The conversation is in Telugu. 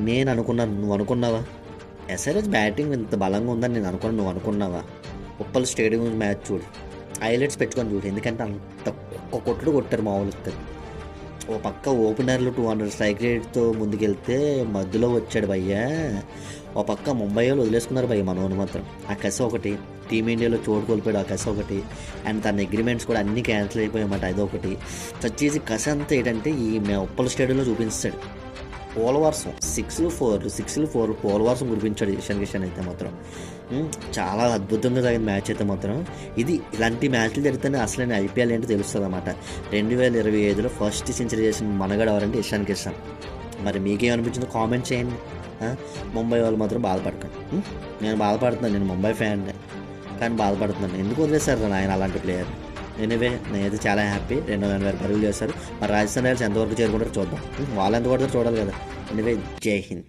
నేను అనుకున్నాను, నువ్వు అనుకున్నావా? ఎస్ఆర్హెచ్ బ్యాటింగ్ ఇంత బలంగా ఉందని నేను అనుకున్నాను, నువ్వు అనుకున్నావా? ఉప్పల్ స్టేడియం మ్యాచ్ చూడు, హైలైట్స్ పెట్టుకొని చూడు, ఎందుకంటే అంత ఒక్క కొట్టుడు కొట్టారు మామూలుగా. ఓ పక్క ఓపెనర్లు 200 స్ట్రైక్ రేట్తో ముందుకెళ్తే మధ్యలో వచ్చాడు భయ్యా. ఓ పక్క ముంబై వాళ్ళు వదిలేసుకున్నారు భయ్య మనోని మాత్రం. ఆ కసి ఒకటి, టీమిండియాలో చోటు కోల్పోయాడు ఆ కసి ఒకటి, అండ్ తన అగ్రిమెంట్స్ కూడా అన్నీ క్యాన్సిల్ అయిపోయామాట అదొకటి. వచ్చేసి కసి అంతా ఏంటంటే ఈ ఉప్పల్ స్టేడియంలో చూపిస్తాడు. పోలవర్షం, సిక్స్లు ఫోర్ పోలవర్షం కురిపించాడు ఇషాన్ కిషన్ అయితే మాత్రం. చాలా అద్భుతంగా జరిగిన మ్యాచ్ అయితే మాత్రం. ఇలాంటి మ్యాచ్లు జరిగితేనే అసలైన ఐపీఎల్ ఏంటో తెలుస్తుంది అన్నమాట. 2025లో ఫస్ట్ సెంచరీ చేసిన మనగాడు ఎవరంటే ఇషాన్ కిషన్. మరి మీకేమనిపించిందో కామెంట్ చేయండి. ముంబై వాళ్ళు మాత్రం బాధపడకండి. నేను బాధపడుతున్నాను, నేను ముంబై ఫ్యాన్ కానీ బాధపడుతున్నాను, ఎందుకు వదిలేశారు ఆయన అలాంటి ప్లేయర్. ఎనీవే నేనైతే చాలా హ్యాపీ. 280 పరుగులు చేశారు. మరి రాజస్థాన్ రాయల్స్ ఎంతవరకు చేరుకుంటారో చూద్దాం. వాళ్ళు ఎంత కొడతారో చూడాలి కదా. ఎనీవే జై హింద్.